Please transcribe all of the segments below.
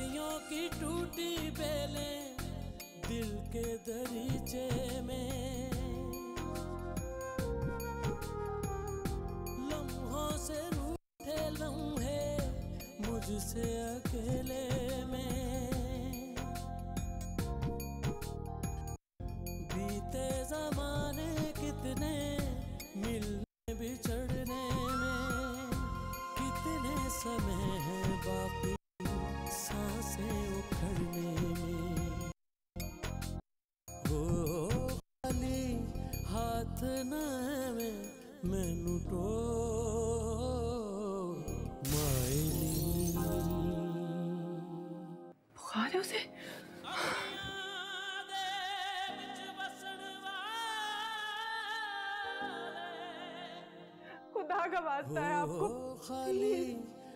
सदियों की टूटी बेलें दिल के दरीचे में, लम्हों से रूठे लम्हे मुझसे अकेले में, बीते जमाने कितने मिलने बिछड़ने में, कितने समय है बाकी सांसें उखड़ने में। हो खाली हाथ ना है मैनू टो मायली। बुखार है उसे? खुदा का वास्ता है आपको, खाली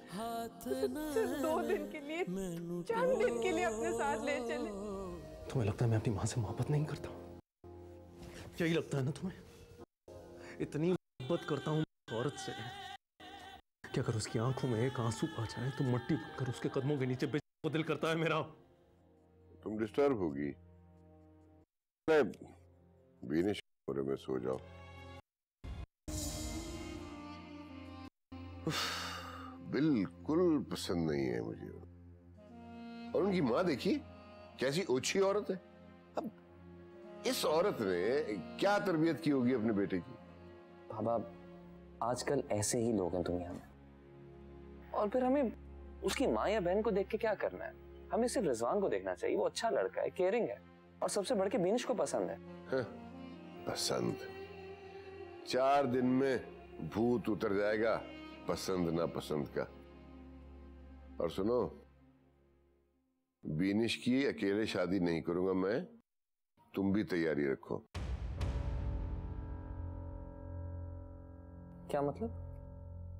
हाथ ना सिर्फ 2 दिन के लिए, चंद दिन के लिए अपने साथ ले चले। तुम्हें लगता है मैं अपनी माँ से मोहब्बत नहीं करता? यही लगता है ना तुम्हें? इतनी मोहब्बत करता हूँ औरत से कि अगर उसकी आंखों में एक आंसू आ जाए तो मट्टी बनकर उसके कदमों के नीचे बेचने को दिल करता है मेरा। तुम डिस्टर्ब होगी, बीनिश कमरे में सो जाओ। बिल्कुल पसंद नहीं है मुझे। और उनकी माँ देखिए कैसी ओछी औरत है। अब इस औरत ने क्या तरबियत की होगी अपने बेटे की? बाबा आजकल ऐसे ही लोग हैं दुनिया में, और फिर हमें उसकी माँ या बहन को देख के क्या करना है? हमें सिर्फ रिजवान को देखना चाहिए। वो अच्छा लड़का है, केयरिंग है, और सबसे बढ़ के बीनिश को पसंद है। पसंद 4 दिन में भूत उतर जाएगा पसंद ना पसंद का। और सुनो, बीनिश की अकेले शादी नहीं करूंगा मैं, तुम भी तैयारी रखो। क्या मतलब?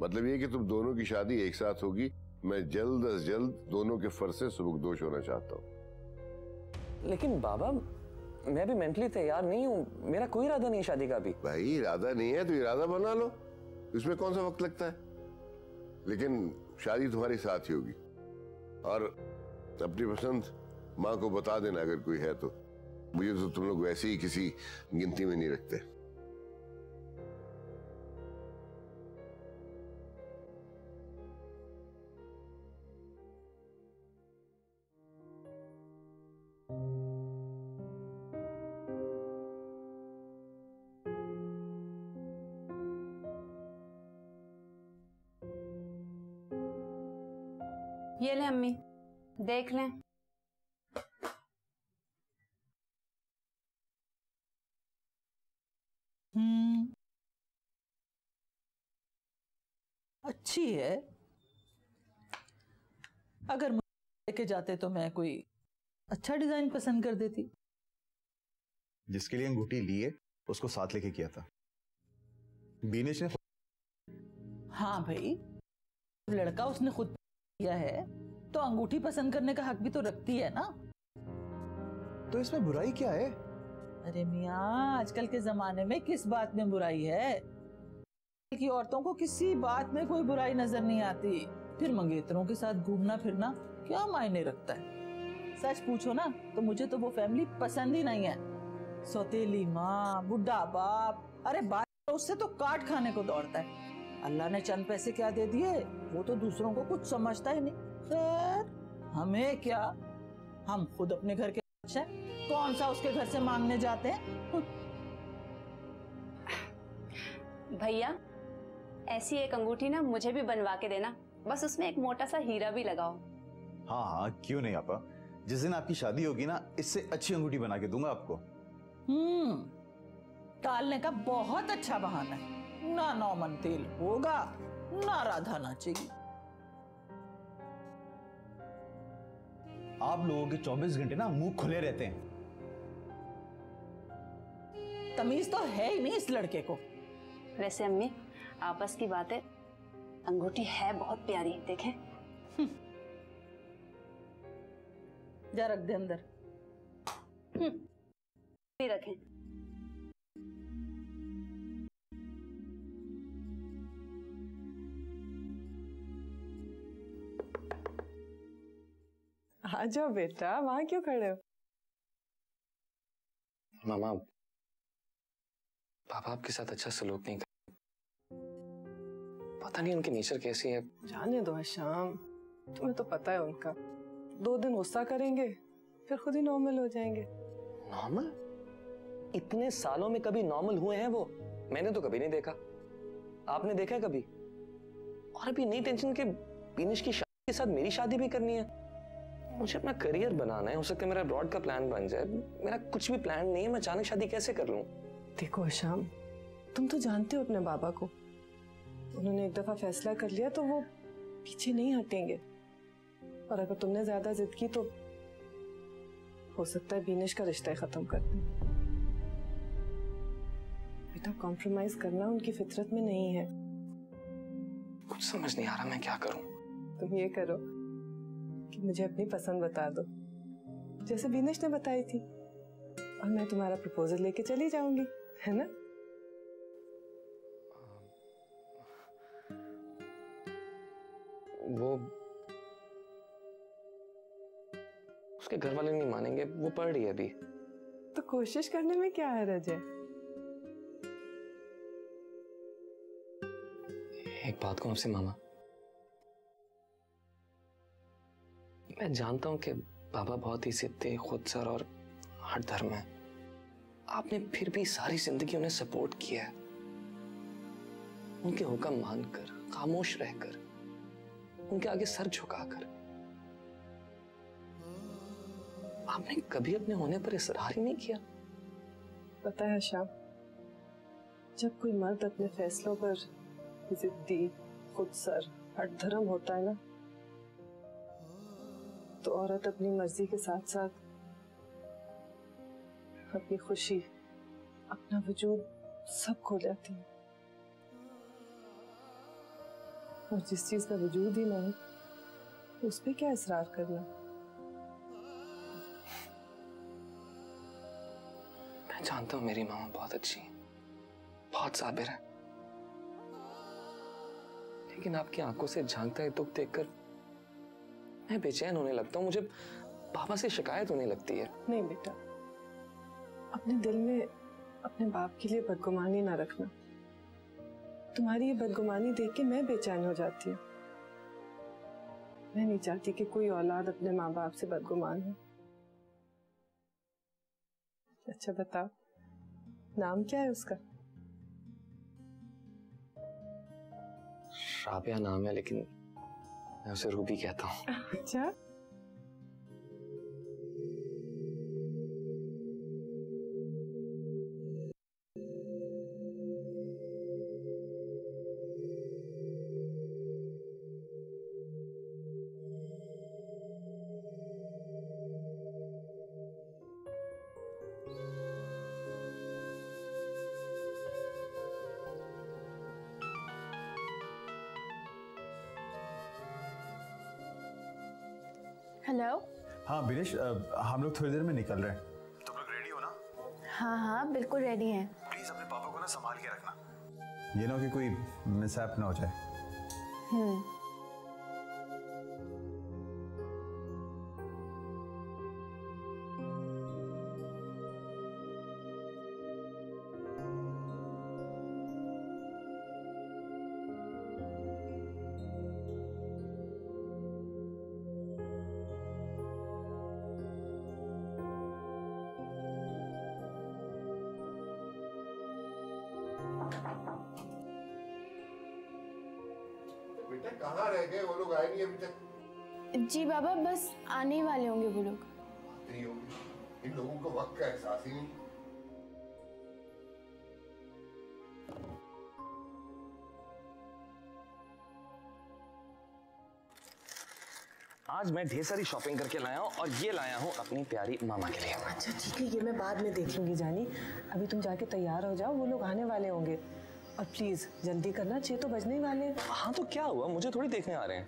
मतलब ये कि तुम दोनों की शादी एक साथ होगी। मैं जल्द अज जल्द दोनों के फर्ज से सुबकदोश होना चाहता हूँ। लेकिन बाबा मैं भी मेंटली तैयार नहीं हूँ। मेरा कोई इरादा नहीं है शादी का भी। भाई इरादा नहीं है तो इरादा बना लो, इसमें कौन सा वक्त लगता है। लेकिन शादी तुम्हारी साथ ही होगी, और अपनी पसंद माँ को बता देना अगर कोई है तो। मुझे तो तुम लोग वैसे ही किसी गिनती में नहीं रखते। ये ले अम्मी, देख लें। अच्छी है। अगर मुझे लेके जाते तो मैं कोई अच्छा डिजाइन पसंद कर देती। जिसके लिए अंगूठी ली है उसको साथ लेके किया था बीनिश ने। हाँ भाई, लड़का उसने खुद किया है तो अंगूठी पसंद करने का हक भी तो रखती है ना। तो इसमें बुराई क्या है? अरे मियाँ, आजकल के जमाने में किस बात में बुराई है? की औरतों को किसी बात में कोई बुराई नजर नहीं आती। फिर मंगेतरों के साथ घूमना फिरना क्या मायने रखता है? सच पूछो ना तो मुझे तो वो फैमिली पसंद ही नहीं है। सौतेली माँ, बुढ़ा बाप, अरे बात उससे तो काट खाने को दौड़ता है। अल्लाह ने चंद पैसे क्या दे दिए, वो तो दूसरों को कुछ समझता ही नहीं। खैर हमें क्या, हम खुद अपने घर के हैं, कौन सा उसके घर से मांगने जाते हैं। भैया ऐसी एक अंगूठी ना मुझे भी बनवा के देना, बस उसमें एक मोटा सा हीरा भी लगाओ। हाँ हाँ क्यों नहीं आपा, जिस दिन आपकी शादी होगी ना इससे अच्छी अंगूठी बना के दूंगा आपको। टालने का बहुत अच्छा बहाना है। ना नौमन तेल होगा ना राधा नाचेगी। आप लोगों के 24 घंटे ना मुंह खुले रहते हैं। तमीज तो है ही नहीं इस लड़के को। वैसे अम्मी आपस की बात है, अंगूठी है बहुत प्यारी, देखें। जा रख दे अंदर। रखें। आ जाओ बेटा, वहां क्यों खड़े हो? मामा, पापा आपके साथ अच्छा सलूक नहीं कर, पता नहीं उनकी नेचर कैसी है। जाने दो शाम, तुम्हें तो पता है उनका। 2 दिन गुस्सा करेंगे फिर खुद ही नॉर्मल हो जाएंगे। नॉर्मल? इतने सालों में कभी नॉर्मल हुए हैं वो? मैंने तो कभी नहीं देखा। आपने देखा है कभी? और अभी नई टेंशन के बिनिश की शादी के साथ मेरी शादी भी करनी है। मुझे अपना करियर बनाना है, हो सकता है मेरा अब्रॉड का प्लान बन जाए। मेरा कुछ भी प्लान नहीं है, मैं अचानक शादी कैसे कर लूं? देखो शाम, तुम तो जानते हो अपने बाबा को। उन्होंने एक दफा फैसला कर लिया तो वो पीछे नहीं हटेंगे। और अगर तुमने ज्यादा जिद की तो हो सकता है बिनिश का रिश्ता ही खत्म कर दें। बेटा, कॉम्प्रोमाइज करना उनकी फितरत में नहीं है। कुछ समझ नहीं आ रहा मैं क्या करूं। तुम ये करो कि मुझे अपनी पसंद बता दो, जैसे बिनिश ने बताई थी, और मैं तुम्हारा प्रपोजल लेके चली जाऊंगी, है ना? वो उसके घर वाले नहीं मानेंगे, वो पढ़ रही है अभी। तो कोशिश करने में क्या हर्ज है? एक बात कहूं आपसे मामा, मैं जानता हूं कि बाबा बहुत ही सिद्धे, खुदसर और हर धर्म है। आपने फिर भी सारी जिंदगी उन्हें सपोर्ट किया है, उनके हुक्म मानकर, खामोश रहकर, उनके आगे सर झुकाकर। आपने कभी अपने होने पर इसरार ही नहीं किया। पता है शाम, जब कोई मर्द अपने फैसलों पर जिद्दी, खुदसर, हठधर्म होता है ना, तो औरत अपनी मर्जी के साथ साथ अपनी खुशी, अपना वजूद सब खो जाती है। और जिस चीज का वजूद ही ना हो, उस पे क्या इसरार करना। मैं जानता हूं मेरी मामा बहुत अच्छी है, बहुत साबिर है, लेकिन आपकी आंखों से झांकता है दुख देखकर मैं बेचैन होने लगता हूं। मुझे पापा से शिकायत होने लगती है। नहीं बेटा, अपने दिल में अपने बाप के लिए बदगुमानी ना रखना। तुम्हारी ये बदगुमानी देख के मैं बेचैन हो जाती हूँ। मैं नहीं चाहती कि कोई औलाद अपने माँ बाप से बदगुमान हो। अच्छा बताओ, नाम क्या है उसका? राबिया नाम है, लेकिन मैं उसे रूबी कहता हूँ। अच्छा, हेलो। हाँ बिनेश, हम लोग थोड़ी देर में निकल रहे हैं। तुम लोग रेडी हो ना? हाँ हाँ बिल्कुल रेडी हैं। प्लीज अपने पापा को ना संभाल के रखना, ये ना कि कोई मिसहैप ना हो जाए। बेटा कहाँ रह गए? वो लोग आए नहीं अभी तक। जी बाबा, बस आने ही वाले होंगे वो लोग। नहीं होंगे, इन लोगों को वक्त का एहसास ही नहीं। आज मैं ढेर सारी शॉपिंग करके लाया हूँ, और ये लाया हूँ अपनी प्यारी मामा के लिए। अच्छा ठीक है, ये मैं बाद में देख लूंगी जानी। अभी तुम जाके तैयार हो जाओ, वो लोग आने वाले होंगे। और प्लीज जल्दी करना, 6 तो बजने ही वाले हैं। हाँ तो क्या हुआ, मुझे थोड़ी देखने आ रहे हैं।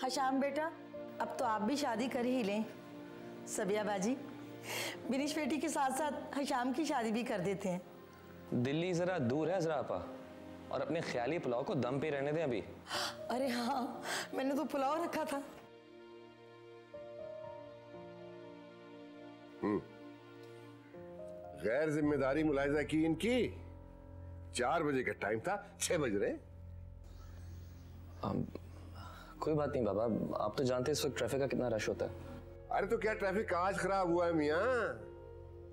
हशाम बेटा, अब तो आप भी शादी कर ही लें। सबिया बाजी, बिनिश बेटी के साथ साथ हशाम की शादी भी कर देते हैं। दिल्ली जरा दूर है जरा आपा, और अपने ख्याली पुलाव को दम पे रहने दें अभी। अरे हाँ, मैंने तो पुलाव रखा था। गैर जिम्मेदारी मुलाहिजा की इनकी। 4 बजे का टाइम था, 6 बज रहे। कोई बात नहीं बाबा, आप तो जानते हैं इस वक्त ट्रैफिक का कितना रश होता है। अरे तो क्या ट्रैफिक आज खराब हुआ है मियाँ?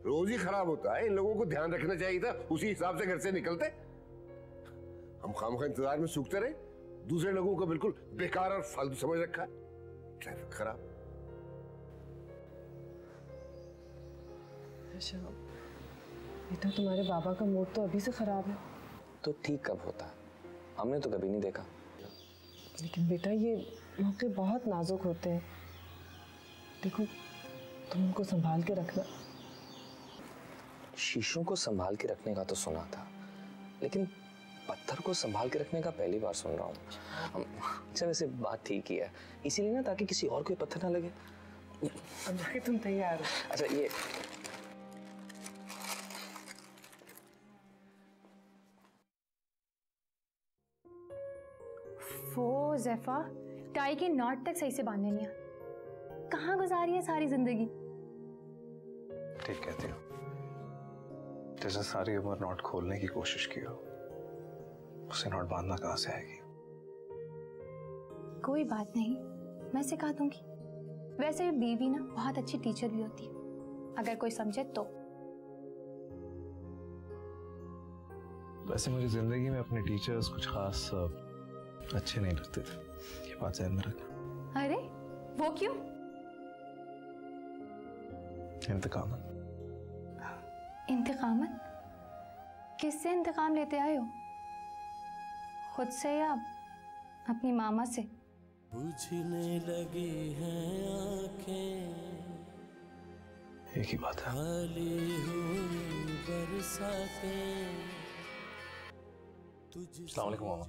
रोज ही खराब होता है। इन लोगों को ध्यान रखना चाहिए था, उसी हिसाब से घर से निकलते। हम खामखा इंतजार में सूखते रहे, दूसरे लोगों को बिल्कुल बेकार और फालतू समझ रखा है। ट्रैफिक खराब। अच्छा बेटा, तुम्हारे बाबा का मूड तो अभी से खराब है। तो ठीक कब होता है? हमने तो कभी नहीं देखा। लेकिन बेटा ये मौके बहुत नाजुक होते हैं। देखो तुम उनको संभाल के रखना। शीशों को संभाल के रखने का तो सुना था, लेकिन पत्थर को संभाल के रखने का पहली बार सुन रहा हूँ। अच्छा वैसे बात ठीक ही है, इसीलिए ना ताकि किसी और को पत्थर ना लगे। अब जाके तुम तैयार हो? अच्छा ये वो ज़ैफ़ा टाई के नॉट तक सही से बांधने नहीं आते। कहाँ गुजारी है सारी जिंदगी? ठीक कहती हो। जैसे सारी उम्र नॉट खोलने की कोशिश की हो, उसे नॉट बांधना कहाँ से आएगी? कोई बात नहीं, मैं सिखा दूंगी। वैसे बीवी ना बहुत अच्छी टीचर भी होती है, अगर कोई समझे तो। वैसे मुझे जिंदगी में अपने टीचर्स कुछ खास अच्छे नहीं लगते थे, ये बात ध्यान में रखना। अरे वो क्यों? इंतकामन। इंतकामन? किससे इंतकाम लेते आए हो? खुद से या अपनी मामा से? बुझने लगी हैं आंखें, एक ही बात है। खाली हुई बरसातें, अस्सलाम वालेकुम मामा।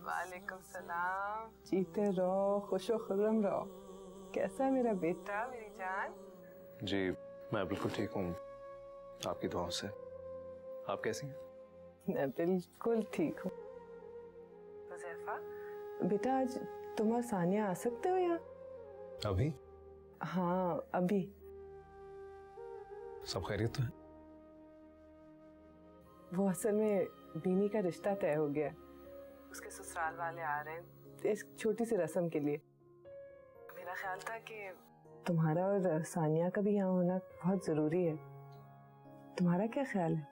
वालेकुम सलाम। जीते रहो, खुशो खुर्रम रहो। कैसा है मेरा बेटा, मेरी जान? जी मैं बिल्कुल ठीक हूँ, आपकी दुआओं से। आप कैसी हैं? मैं बिल्कुल ठीक हूँ। हुज़ैफा बेटा, आज तुम और सानिया आ सकते हो यहाँ? अभी? हाँ अभी। सब खैरियत तो है? वो असल में बीनी का रिश्ता तय हो गया है। उसके ससुराल वाले आ रहे हैं एक छोटी सी रस्म के लिए। मेरा ख्याल था कि तुम्हारा और सानिया का भी यहाँ होना बहुत जरूरी है। तुम्हारा क्या ख्याल है?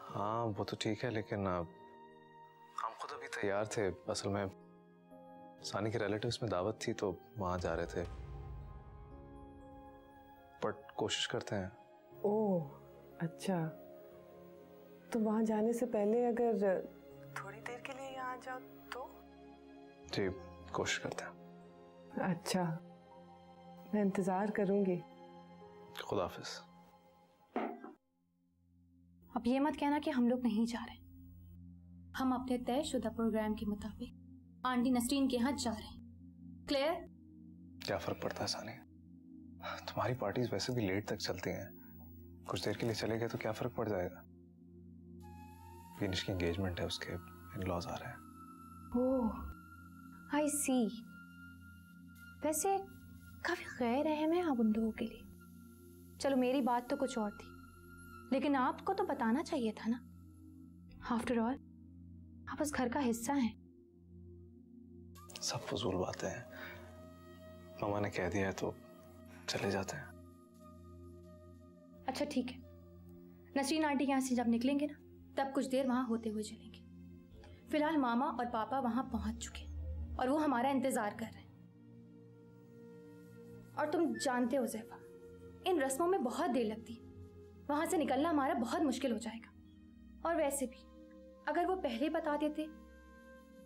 हाँ वो तो ठीक है, लेकिन हम खुद अभी तैयार थे। असल में सानी के रिलेटिव्स में दावत थी तो वहां जा रहे थे, बट कोशिश करते हैं। ओह अच्छा, तो वहां जाने से पहले अगर थोड़ी देर के लिए यहाँ जाओ तो? जी कोशिश करते हैं। अच्छा मैं इंतजार करूंगी। खुदा हाफिज। अब ये मत कहना कि हम लोग नहीं जा रहे। हम अपने तयशुदा प्रोग्राम के मुताबिक आंटी नसरीन के यहाँ जा रहे हैं। क्लियर? क्या फर्क पड़ता है सानी, तुम्हारी पार्टीज वैसे भी लेट तक चलती हैं। कुछ देर के लिए चले गए तो क्या फर्क पड़ जाएगा। फिनिश की एंगेजमेंट है, उसके इन-लॉज आ रहे हैं। ओह आई सी। वैसे काफी गैर अहम है आप उन लोगों के लिए। चलो मेरी बात तो कुछ और थी, लेकिन आपको तो बताना चाहिए था ना। आफ्टर ऑल आप उस घर का हिस्सा हैं। सब फजूल बातें हैं, मामा ने कह दिया है तो चले जाते हैं। अच्छा ठीक है, नसरीन आंटी यहाँ से जब निकलेंगे ना तब कुछ देर वहाँ होते हुए चलेंगे। फिलहाल मामा और पापा वहाँ पहुँच चुके और वो हमारा इंतजार कर रहे हैं। और तुम जानते हो ज़ैफ़ा, इन रस्मों में बहुत देर लगती है। वहाँ से निकलना हमारा बहुत मुश्किल हो जाएगा। और वैसे भी अगर वो पहले बता देते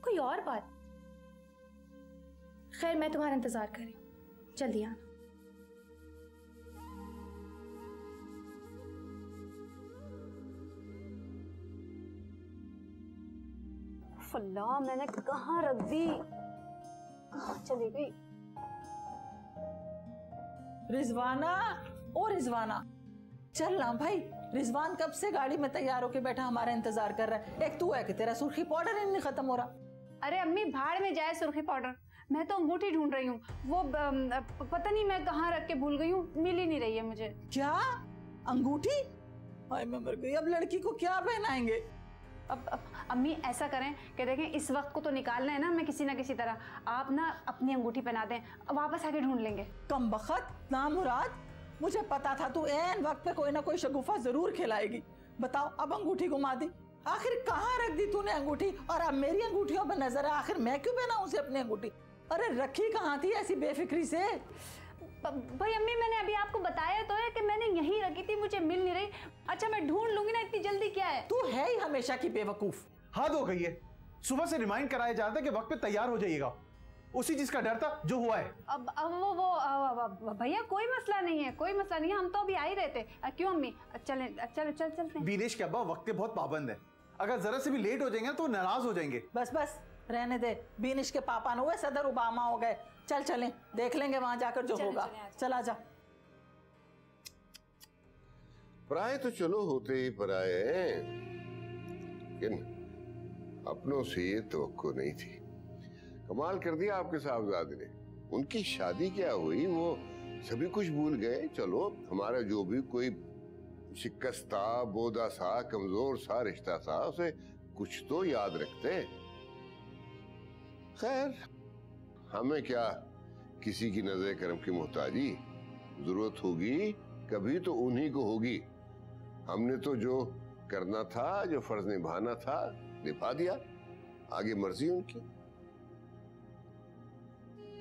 कोई और बात। खैर मैं तुम्हारा इंतजार कर रही हूँ, जल्दी आना। अल्लाह मैंने कहाँ रख दी, कहाँ चली गई? रिजवाना, ओ रिजवाना चल ना भाई। रिजवान कब से गाड़ी में तैयार होके बैठा हमारा इंतजार कर रहा है। एक तू है कि तेरा सुर्खी पाउडर ही नहीं खत्म हो रहा। अरे अम्मी भाड़ में जाए सुर्खी पाउडर, मैं तो अंगूठी ढूंढ रही हूँ, वो पता नहीं मैं कहाँ रख के भूल गई हूँ, मिल ही नहीं रही है मुझे। क्या अंगूठी? हाय मैं मर गई, अब लड़की को क्या पहनाएंगे? अब अम्मी ऐसा करें कि देखें इस वक्त को तो निकालना है ना, मैं किसी ना किसी तरह, आप ना अपनी अंगूठी पहना दें, वापस आके ढूंढ लेंगे। कम बखत ना मुराद, मुझे पता था तू ऐन वक्त पे कोई ना कोई शगुफा जरूर खिलाएगी। बताओ अब अंगूठी घुमा दी, आखिर कहाँ रख दी तूने अंगूठी? और अब मेरी अंगूठियों पे नजर है, आखिर मैं क्यों पहनाऊं उसे अपनी अंगूठी? अरे रखी कहाँ थी ऐसी बेफिक्री से? भाई अम्मी मैंने अभी आपको बताया तो है कि मैंने यहीं रखी थी, मुझे मिल नहीं रही। अच्छा मैं ढूंढ लूंगी ना, इतनी जल्दी क्या है? तू है ही हमेशा की बेवकूफ। हद हो गई है, सुबह से रिमाइंड कराया जाता है कि वक्त पे तैयार हो जाइएगा, उसी चीज का डर था जो हुआ है। अब वो भैया कोई मसला नहीं है, कोई मसला नहीं है, हम तो अभी आ ही रहे थे। क्यों अम्मी, चलते हैं। बीनेश के अब्बा वक्त के बहुत पाबंद है, अगर जरा से भी लेट हो जाएंगे तो नाराज हो जाएंगे। बस बस रहने दे, बीनिश के पापा न हुए सदर ओबामा हो गए। चल चलें, देख लेंगे वहां जाकर जो होगा। चला जा। पराए तो चलो होते ही पराए हैं, लेकिन अपनों से ये तवक्को नहीं थी। कमाल कर दिया आपके साहबजादे ने, उनकी शादी क्या हुई वो सभी कुछ भूल गए। चलो हमारा जो भी कोई शिकस्ता बोदा सा कमजोर सा रिश्ता था उसे कुछ तो याद रखते। खैर हमें क्या किसी की नजर करम की मोहताजी, जरूरत होगी कभी तो उन्हीं को होगी। हमने तो जो करना था, जो फर्ज निभाना था निभा दिया, आगे मर्जी उनकी।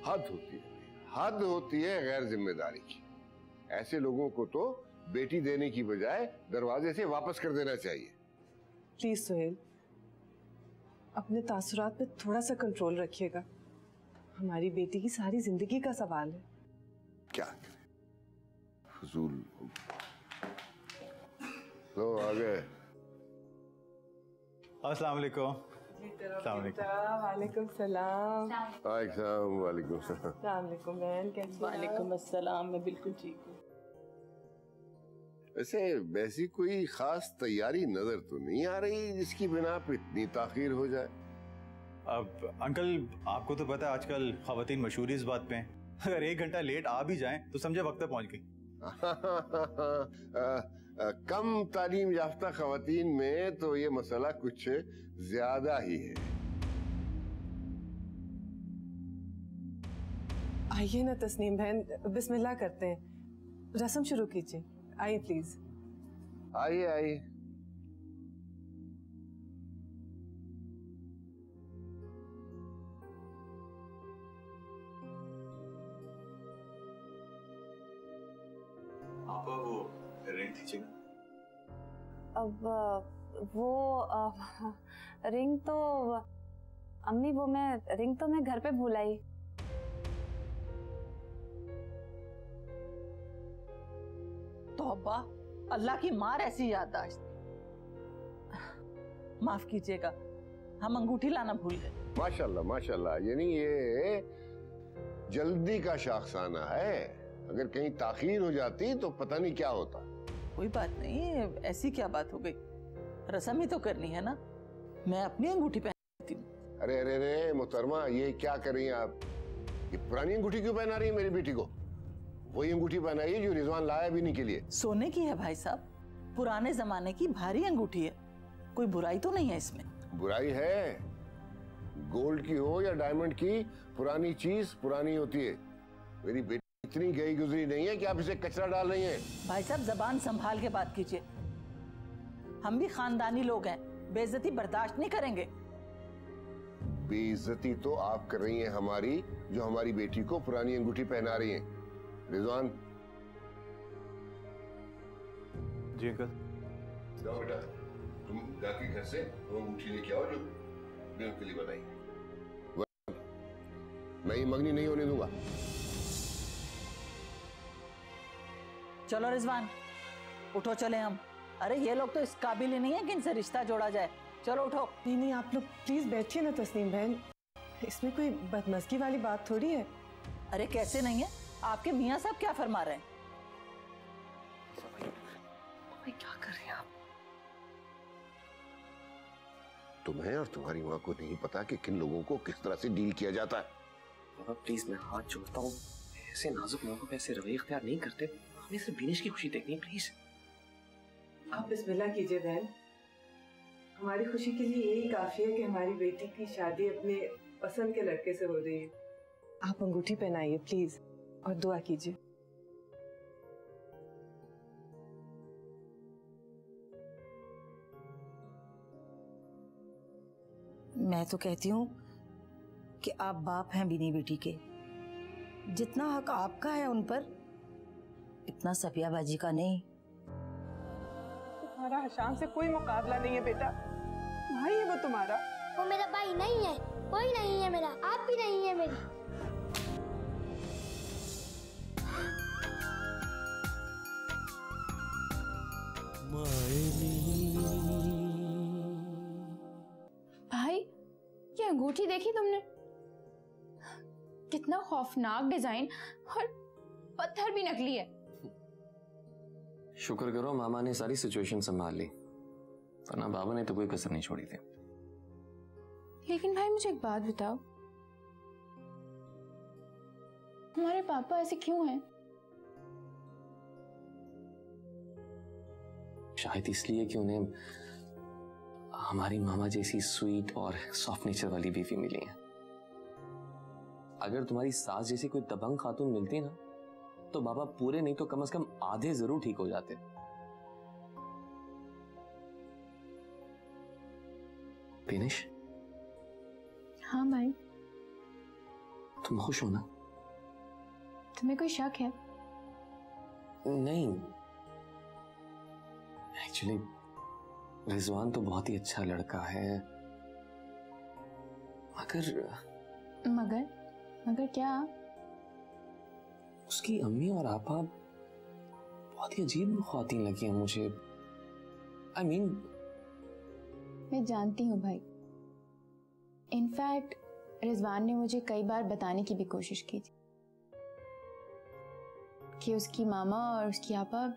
हद होती है गैर जिम्मेदारी की। ऐसे लोगों को तो बेटी देने की बजाय दरवाजे से वापस कर देना चाहिए। प्लीज सुहेल, अपने तासुरात पे थोड़ा सा कंट्रोल रखिएगा, हमारी बेटी की सारी जिंदगी का सवाल है। क्या करें, फजूल तो आ गए। अस्सलाम वालेकुम। वालेकुम सलाम। वालेकुम सलाम। बहन कैसी? वालेकुम अस्सलाम, मैं बिल्कुल ठीक हूँ। वैसी कोई खास तैयारी नजर तो नहीं आ रही जिसकी बिना पे इतनी ताखीर हो जाए। अब अंकल आपको तो पता है आजकल खवातीन मशहूर इस बात पे हैं, अगर 1 घंटा लेट आ भी जाएं तो समझे वक्त पे पहुंच गई। कम तालीम याफ्ता खवातीन में तो ये मसला कुछ ज्यादा ही है। आइए ना तस्नीम बहन, बिस्मिल्लाह करते हैं, रस्म शुरू कीजिए। आइए प्लीज। आइए। आप वो रिंग दीजिएगा। अब वो रिंग तो अम्मी, वो मैं रिंग तो मैं घर पे भूल आई। तौबा, अल्लाह की मार ऐसी याददाश्त। माफ कीजिएगा, हम अंगूठी लाना भूल गए। माशाल्लाह माशाल्लाह, यानी ये जल्दी का शाखसाना है, अगर कहीं ताखीर हो जाती तो पता नहीं क्या होता। कोई बात नहीं, ऐसी क्या बात हो गई, रस्म ही तो करनी है ना, मैं अपनी अंगूठी पहनती हूँ। अरे मोहतरमा, ये क्या कर रही हैं आप? ये पुरानी अंगूठी क्यों पहना रही है मेरी बेटी को? वही अंगूठी पहनाइए जो रिजवान लाया बीनी के लिए। सोने की है भाई साहब, पुराने जमाने की भारी अंगूठी है, कोई बुराई तो नहीं है इसमें। बुराई है, गोल्ड की हो या डायमंड की, पुरानी चीज पुरानी होती है। मेरी बेटी इतनी गई गुजरी नहीं है कि आप इसे कचरा डाल रही हैं। भाई साहब जबान संभाल के बात कीजिए, हम भी खानदानी लोग हैं, बेइज्जती बर्दाश्त नहीं करेंगे। बेइज्जती तो आप कर रही हैं हमारी, जो हमारी बेटी को पुरानी अंगूठी पहना रही हैं। रिजवान। जी अंकल। जाओ बेटा, तुम जाके घर से वो अंगूठी लेके आओ जो मैं उनके लिए बनाई। मैं ये मंगनी नहीं होने दूंगा। चलो रिजवान, उठो चले हम। अरे ये लोग तो इस काबिल ही नहीं है कि इनसे रिश्ता जोड़ा जाए। चलो उठो। नहीं, आप लोग प्लीज बैठिए ना तस्नीम बहन, इसमें कोई बदमज़गी वाली बात थोड़ी है। अरे कैसे नहीं है, आपके मियाँ साहब क्या फरमा रहे हैं? क्या कर रहे हैं आप? तुम्हें और तुम्हारी माँ को नहीं पता कि किन लोगों को किस तरह से डील किया जाता है। बाबा प्लीज मैं हाथ जोड़ता हूँ, ऐसे नाजुक मौकों पे ऐसे रवैये इख्तियार नहीं करते। हमें सिर्फ बिनेश की खुशी देखनी है प्लीज। आप बिस्मिल्लाह कीजिए बहन, हमारी खुशी के लिए यही काफी है कि हमारी बेटी की शादी अपने पसंद के लड़के से हो रही है। आप अंगूठी पहनाइए प्लीज और दुआ कीजिए। मैं तो कहती हूँ कि आप बाप हैं बिनी बेटी के, जितना हक आपका है उन पर इतना सफिया बाजी का नहीं। तुम्हारा हशाम से कोई मुकाबला नहीं है बेटा, भाई है वो तुम्हारा। वो मेरा भाई नहीं है, कोई नहीं है मेरा, आप भी नहीं है मेरी। भाई ये अंगूठी देखी तुमने? कितना खौफनाक डिजाइन और पत्थर भी नकली है। शुक्र करो मामा ने सारी सिचुएशन संभाल ली, वरना बाबा ने तो कोई कसर नहीं छोड़ी थी। लेकिन भाई मुझे एक बात बताओ, हमारे पापा ऐसे क्यों हैं? शायद इसलिए कि उन्हें हमारी मामा जैसी स्वीट और सॉफ्ट नेचर वाली बीवी मिली है। अगर तुम्हारी सास जैसी कोई दबंग खातून मिलती ना, तो बाबा पूरे नहीं तो कम से कम आधे जरूर ठीक हो जाते। बिनेश। हाँ भाई। तुम खुश हो ना? तुम्हें कोई शक है? नहीं, एक्चुअली रिजवान तो बहुत ही अच्छा लड़का है, मगर मगर क्या? उसकी अम्मी और आपा बहुत ही अजीब ख्वातीन लगी हैं मुझे। I mean, मैं जानती हूँ भाई। इनफैक्ट रिजवान ने मुझे कई बार बताने की भी कोशिश की थी कि उसकी मामा और उसकी आपा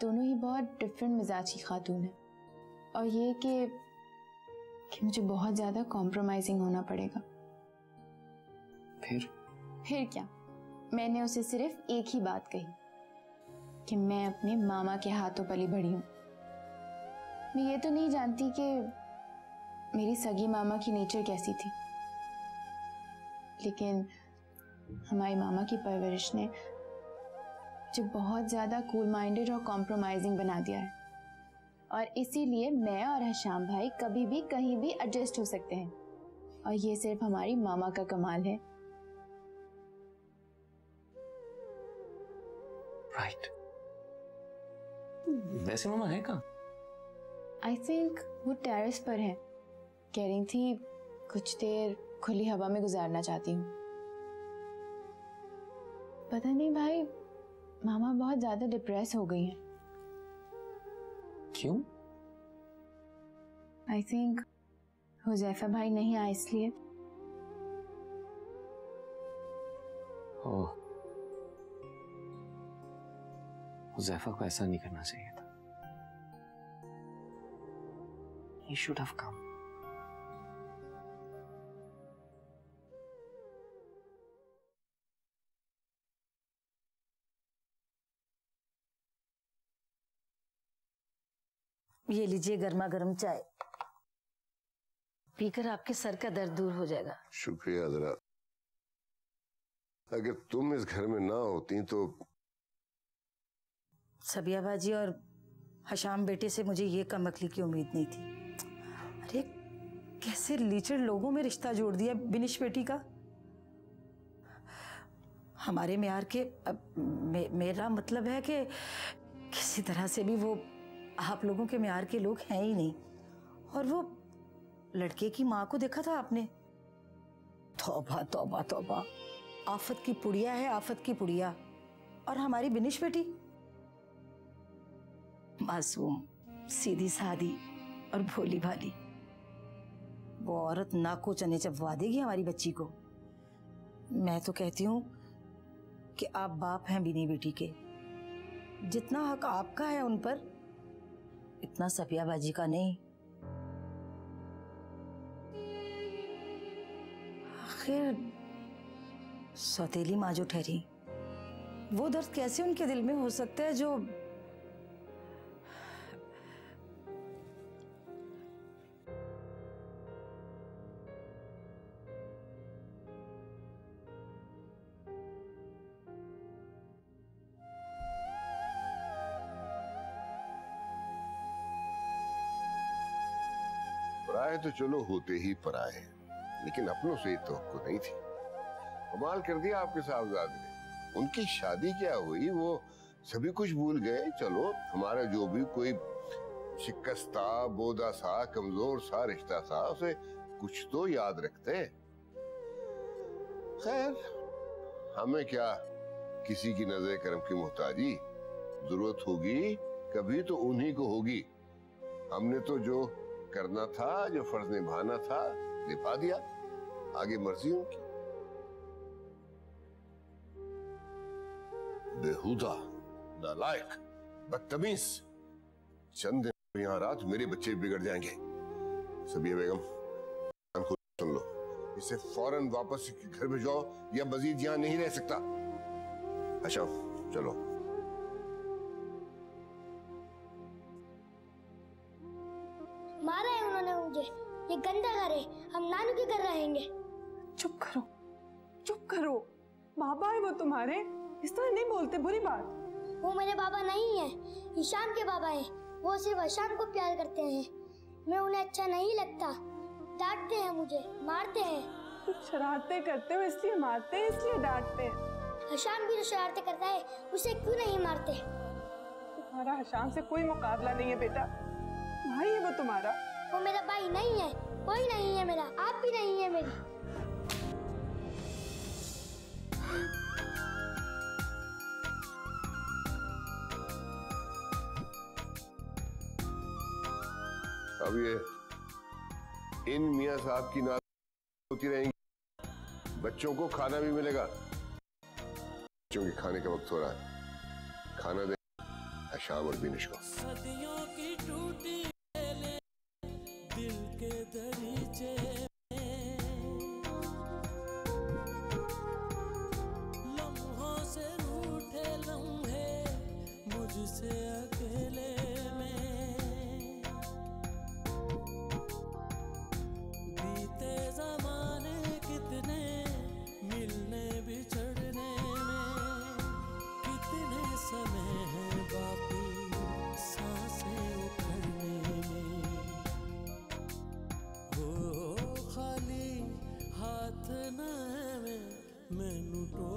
दोनों ही बहुत डिफरेंट मिजाज की खातून है, और ये कि मुझे बहुत ज़्यादा कॉम्प्रोमाइजिंग होना पड़ेगा। फिर क्या, मैंने उसे सिर्फ एक ही बात कही कि मैं अपने मामा के हाथों पली बढ़ी हूँ। मैं ये तो नहीं जानती कि मेरी सगी मामा की नेचर कैसी थी, लेकिन हमारी मामा की परवरिश ने मुझे बहुत ज़्यादा कूल माइंडेड और कॉम्प्रोमाइजिंग बना दिया है, और इसीलिए मैं और हशाम भाई कभी भी कहीं भी एडजस्ट हो सकते हैं, और ये सिर्फ हमारी मामा का कमाल है। राइट। वैसे मामा है कहाँ? आई थिंक वो टेरेस पर है। कह रही थी कुछ देर खुली हवा में गुजारना चाहती हूँ। पता नहीं भाई, मामा बहुत ज्यादा डिप्रेस हो गई हैं। क्यों? आई थिंक हुजैफा भाई नहीं आए इसलिए। ओह, हुजैफा को ऐसा नहीं करना चाहिए था। He should have come. ये लीजिए गर्मा गर्म चाय, पीकर आपके सर का दर्द दूर हो जाएगा। शुक्रिया जरा। अगर तुम इस घर में ना होती तो सबिया बाजी और हशाम बेटे से मुझे ये कमअक्ली की उम्मीद नहीं थी। अरे कैसे लीचड़ लोगों में रिश्ता जोड़ दिया बिनिश बेटी का। हमारे म्यार के मेरा मतलब है कि किसी तरह से भी वो आप लोगों के म्यार के लोग हैं ही नहीं। और वो लड़के की माँ को देखा था आपने? तौबा तौबा तौबा, आफत की पुड़िया है, आफत की पुड़िया। और हमारी बिनिश बेटी मासूम, सीधी सादी और भोली भाली। वो औरत नाको चने चबवा देगी हमारी बच्ची को। मैं तो कहती हूँ कि आप बाप हैं बिनी बेटी के, जितना हक आपका है उन पर इतना सफिया बाजी का नहीं। आखिर सौतेली माँ जो ठहरी, वो दर्द कैसे उनके दिल में हो सकता है जो पराए तो चलो होते ही पराए, लेकिन अपनों से तो नहीं थी। कमाल कर दिया आपके साहबजादे ने। उनकी शादी क्या हुई, वो सभी कुछ भूल गए। चलो हमारा जो भी कोई शिकस्ता, बोदा सा, कमजोर सा रिश्ता था, उसे कुछ तो याद रखते। खैर, हमें क्या किसी की नजर करम की मोहताजी। जरूरत होगी कभी तो उन्हीं को होगी। हमने तो जो करना था, जो फर्ज निभाना था, निभा दिया। आगे मर्जी उनकी। बेहुदा, नालायक, बदतमीज। चंद दिन यहाँ रात मेरे बच्चे बिगड़ जाएंगे। सबिया बेगम, कान खोल सुन लो, इसे फौरन वापस घर भिजवाओ या मजीद यहाँ नहीं रह सकता। अच्छा चलो। मारा है उन्होंने मुझे, ये गंदा घर है, हम नानू के घर रहेंगे। चुप करो, चुप करो। बाबा है वो तुम्हारे, इस तरह नहीं बोलते, बुरी बात। वो मेरे बाबा नहीं है, हिशाम के बाबा है। वो सिर्फ हिशाम को प्यार करते हैं। मैं उन्हें अच्छा नहीं लगता, डांटते हैं मुझे, मारते हैं। कुछ शरारतें करते हो इसलिए मारते हैं, इसलिए डांटते हैं। हिशाम भी तो शरारतें करता है, उसे क्यों नहीं मारते? तुम्हारा हिशाम से कोई मुकाबला नहीं है बेटा, भाई है वो तुम्हारा। वो मेरा भाई नहीं है, कोई नहीं है मेरा, आप भी नहीं है मेरी। अब ये इन मियाँ साहब की नात होती रहेंगी। बच्चों को खाना भी मिलेगा। बच्चों के खाने का वक्त हो रहा है, खाना दे शाम और बिनिश को। सदियों की टूटी दिल के दरीचे में, लम्हों से रूठे लम्हे मुझसे अकेले में, बीते जमाने कितने मिलने बिछड़ने में, कितने समय है बाकी सांसें उखड़ने में। हो खाली हाथ न है मैनू टो।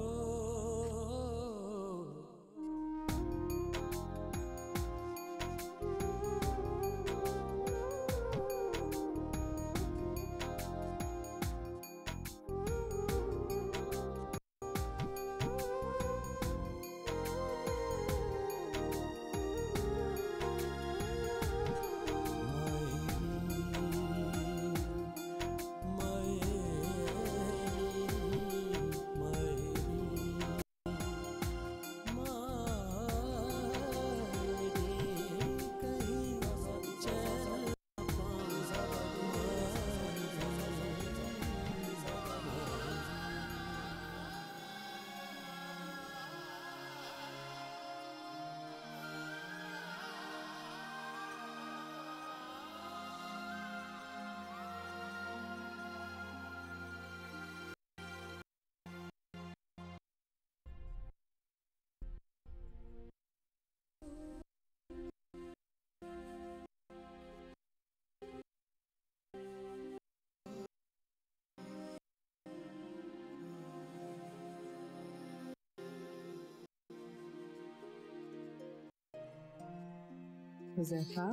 हुज़ैफा,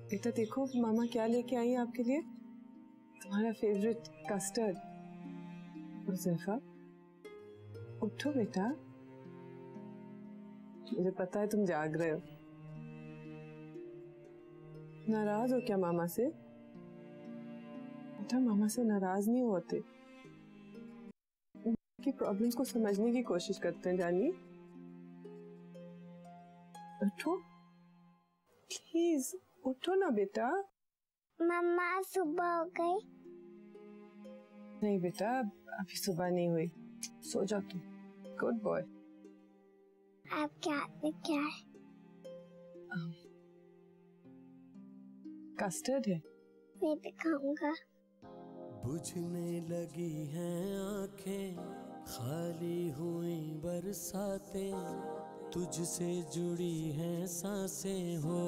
बेटा देखो मामा क्या लेके आई है आपके लिए, तुम्हारा फेवरेट कस्टर्ड। हुज़ैफा उठो बेटा, मुझे पता है तुम जाग रहे हो। नाराज हो क्या मामा से? बेटा मामा से नाराज नहीं होते, उनकी प्रॉब्लम्स को समझने की कोशिश करते हैं। जानी उठो प्लीज, उठो ना बेटा। मम्मा सुबह हो गई? नहीं बेटा, अभी सुबह नहीं हुई, सो जा तू। Good boy. आपके हाथ में क्या है? कस्टर्ड है। मैं भी खाऊंगा। बुझने लगी हैं आंखें, खाली हुई बरसातें, तुझसे जुड़ी हैं सांसें हो।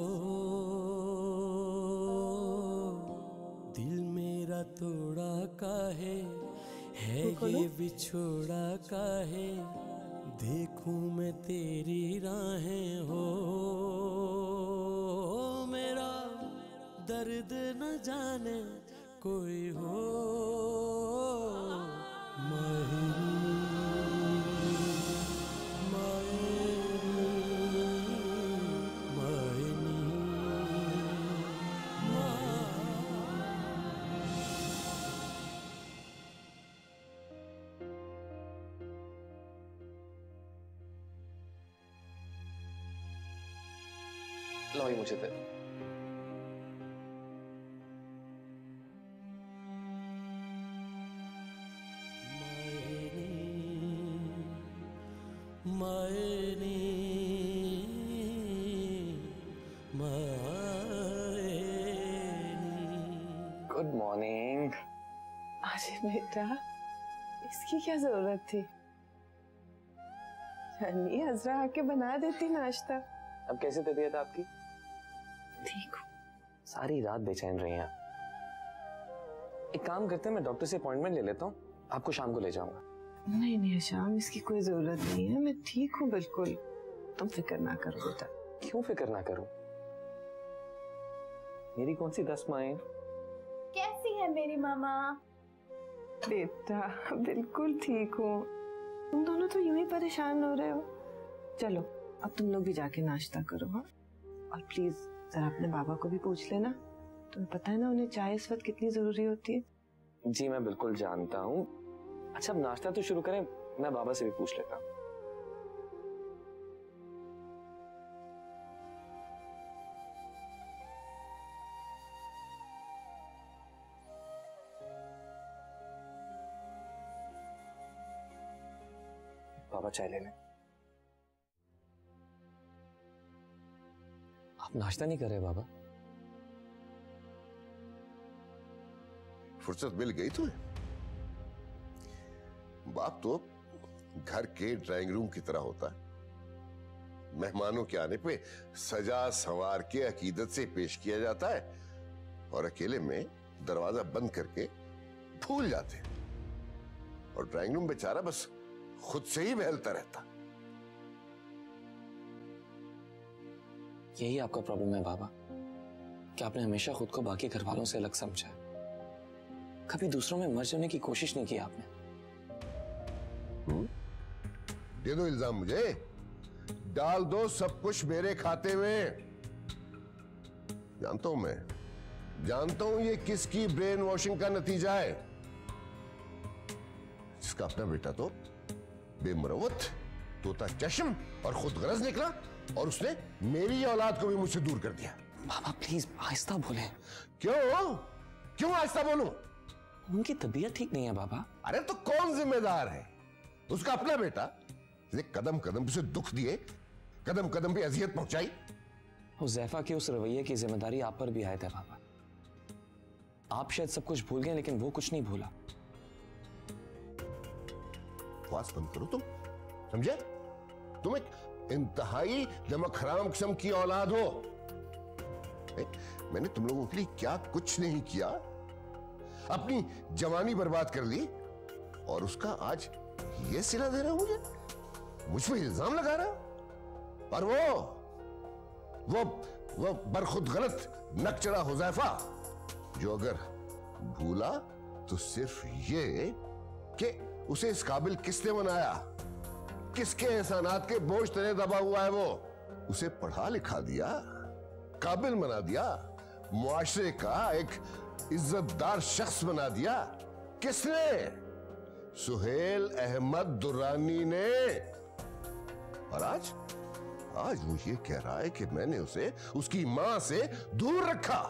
दिल मेरा तोड़ा काहे है ये बिछोड़ा काहे, देखूं मैं तेरी राहें हो। मेरा दर्द न जाने कोई हो। लो ये मुझे दे दो। Good morning. अरे बेटा, इसकी क्या जरूरत थी? रानी अजरा आके बना देती नाश्ता। अब कैसी तबीयत आपकी? ठीक हूँ। सारी रात बेचैन रही हैं। एक काम करते हैं, मैं डॉक्टर से अपॉइंटमेंट ले लेता हूँ, आपको शाम को ले जाऊंगा। नहीं नहीं शाम, इसकी कोई जरूरत नहीं है, मैं ठीक हूँ बिल्कुल। तुम फिक्र ना करो बेटा। क्यों फिक्र ना करूं? मेरी कौन सी 10 माएं? कैसी है मेरी मामा? बेटा बिल्कुल ठीक हूँ। तुम दोनों तो यूं ही परेशान हो रहे हो। चलो अब तुम लोग भी जाके नाश्ता करो। हाँ, और प्लीज जरा अपने बाबा को भी पूछ लेना। तुम्हें पता है ना उन्हें चाय इस वक्त कितनी जरूरी होती है। जी मैं बिल्कुल जानता हूँ। अच्छा अब नाश्ता तो शुरू करें, मैं बाबा से भी पूछ लेता हूँ। बाबा चाय ले लें। आप नाश्ता नहीं कर रहे बाबा? फुर्सत मिल गई तुम्हें? बाप तो घर के ड्राइंग रूम की तरह होता है। मेहमानों के आने पे सजा संवार के अकीदत से पेश किया जाता है और अकेले में दरवाजा बंद करके भूल जाते हैं। और ड्राइंग रूम बेचारा बस खुद से ही बहलता रहता। यही आपका प्रॉब्लम है बाबा, कि आपने हमेशा खुद को बाकी घर वालों से अलग समझा है। कभी दूसरों में मर्ज होने की कोशिश नहीं की आपने। दे दो इल्जाम मुझे, डाल दो सब कुछ मेरे खाते में। जानता हूं मैं, जानता हूं ये किसकी ब्रेन वॉशिंग का नतीजा है। जिसका अपना बेटा तो बेमुरवत, तोता चश्म और खुद गरज निकला और उसने मेरी औलाद को भी मुझसे दूर कर दिया। बाबा प्लीज आहिस्ता बोले। क्यों क्यों आहिस्ता बोलूं? उनकी तबीयत ठीक नहीं है बाबा। अरे तो कौन जिम्मेदार है? उसका अपना बेटा कदम कदम पे दुख दिए, कदम कदम पे अजियत पहुंचाई। हुज़ैफा के उस रवैये की जिम्मेदारी आप पर भी आया था बाबा। आप शायद सब कुछ भूल गए लेकिन वो कुछ नहीं भूला। बकवास बंद करो तुम, समझे? तुम एक इंतहाई नमक हराम किस्म की औलाद हो। मैंने तुम लोगों के लिए क्या कुछ नहीं किया। अपनी जवानी बर्बाद कर ली और उसका आज ये सिला दे रहा हूं, मुझ पे इल्जाम लगा रहा। और वो बरखुद गलत नकचड़ा हुज़ैफा, जो अगर भूला तो सिर्फ ये कि उसे इस काबिल किसने बनाया, किसके एहसानात के बोझ तले दबा हुआ है। वो उसे पढ़ा लिखा दिया, काबिल बना दिया, मुआशरे का एक इज्जतदार शख्स बना दिया। किसने? सुहेल अहमद दुर्रानी ने। और आज वो ये कह रहा है कि मैंने उसे उसकी मां से दूर रखा।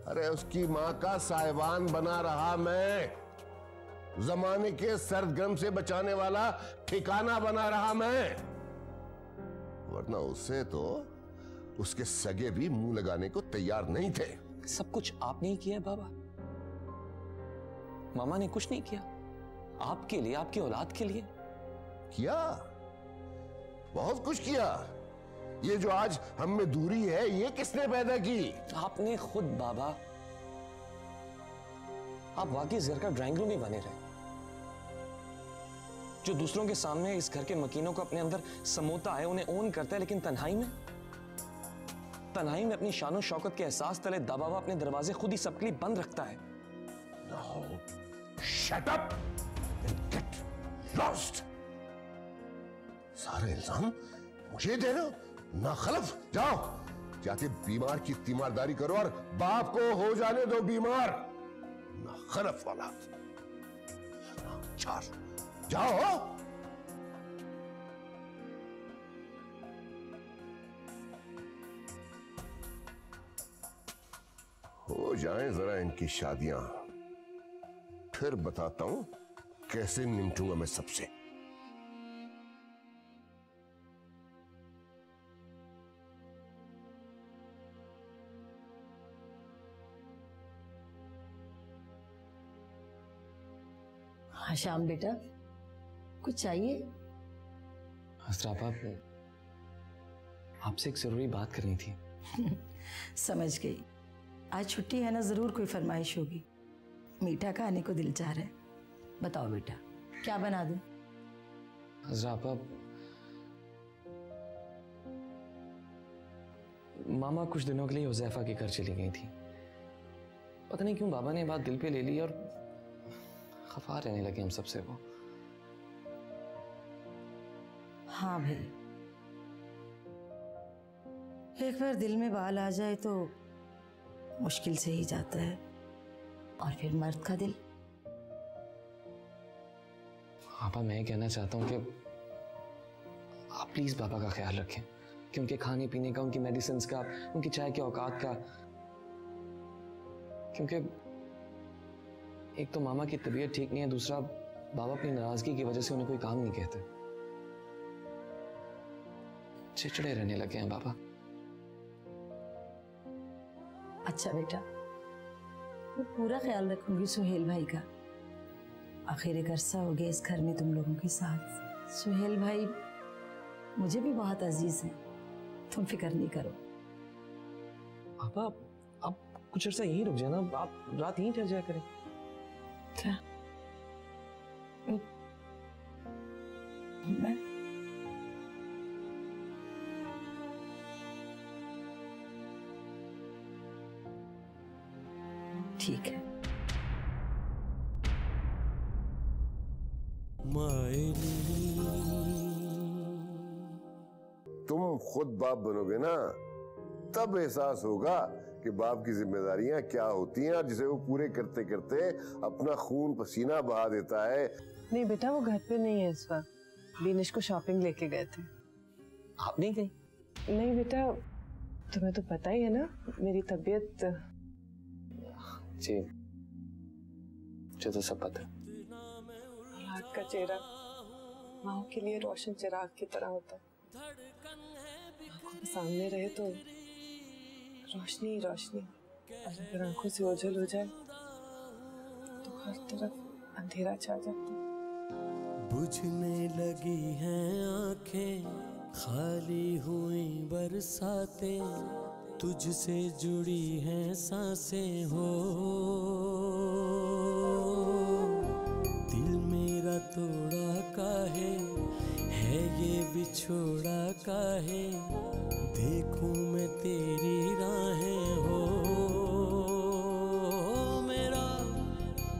अरे उसकी मां का साहिबान बना रहा मैं। जमाने के सरगर्म से बचाने वाला ठिकाना बना रहा मैं, वरना उससे तो उसके सगे भी मुंह लगाने को तैयार नहीं थे। सब कुछ आपने ही किया है बाबा, मामा ने कुछ नहीं किया। आपके लिए, आपकी औलाद के लिए किया, बहुत कुछ किया। ये जो आज हम में दूरी है, ये किसने पैदा की? आपने खुद बाबा। आप वाकई ज़र का ड्राइंग रूम ही बने रहे, जो दूसरों के सामने इस घर के मकीनों को अपने अंदर समोता है, उन्हें ओन करता है, लेकिन तन्हाई में अपनी शानो शौकत के एहसास तले दबा हुआ अपने दरवाजे खुद ही सबके लिए बंद रखता है। No, shut up and get lost. सारे इल्जाम मुझे दे रहे हो? नाखलफ, जाओ जाके बीमार की तीमारदारी करो और बाप को हो जाने दो बीमार। नाखलफ वाला चार, जाओ। हो जाएं जरा इनकी शादियां, फिर बताता हूं कैसे निपटूंगा मैं सबसे। हाँ श्याम बेटा, कुछ चाहिए? हजरापा, आपसे एक जरूरी बात करनी थी। समझ गई, आज छुट्टी है ना, जरूर कोई फरमाइश होगी। मीठा खाने को दिल चाह रहा है, बताओ बेटा क्या बना दूं? हजरापा, मामा कुछ दिनों के लिए हुज़ैफा के घर चली गई थी। पता नहीं क्यों बाबा ने बात दिल पे ले ली और खफा रहने लगे हम सबसे वो। हाँ भाई, एक बार दिल में बाल आ जाए तो मुश्किल से ही जाता है, और फिर मर्द का दिल। पापा, मैं कहना चाहता हूँ कि आप प्लीज बाबा का ख्याल रखें, कि उनके खाने पीने का, उनकी मेडिसिन का, उनकी चाय के औकात का। क्योंकि एक तो मामा की तबीयत ठीक नहीं है, दूसरा बाबा अपनी नाराजगी की वजह से उन्हें कोई काम नहीं कहते, चिड़चिड़े रहने लगे हैं बाबा। अच्छा बेटा, मैं पूरा ख्याल रखूंगी सुहेल भाई का। आखिर एक अरसा हो गया इस घर में तुम लोगों के साथ। सुहेल भाई मुझे भी बहुत अजीज हैं, तुम फिक्र नहीं करो। पापा, आप कुछ अर्सा यहीं रुक जाना, आप रात यहीं ठहर जाया करें। क्या? मैं ठीक है। तुम खुद बाप बनोगे ना, तब एहसास होगा कि बाप की जिम्मेदारियां क्या होती हैं, और जिसे वो पूरे करते करते अपना खून पसीना बहा देता है। नहीं बेटा, वो घर पे नहीं है इस वक्त, बीनिश को शॉपिंग लेके गए थे। आप नहीं गई? नहीं बेटा, तुम्हें तो पता ही है ना मेरी तबीयत। जी, मुझे तो सब पता है। औलाद का चेहरा माँ के लिए रोशन चिराग की तरह होता है, सामने रहे तो रोशनी ही रोशनी, और अगर आंखों से ओझल हो जाए तो हर तरफ अंधेरा छा जाता है। बुझने लगी हैं आंखें, खाली हुई बरसातें, तुझसे जुड़ी हैं सांसें हो, दिल मेरा तोड़ा काहे है ये बिछोड़ा काहे, देखूं मैं तेरी राहें हो, मेरा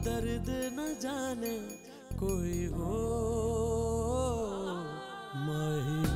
दर्द न जाने कोई हो माही।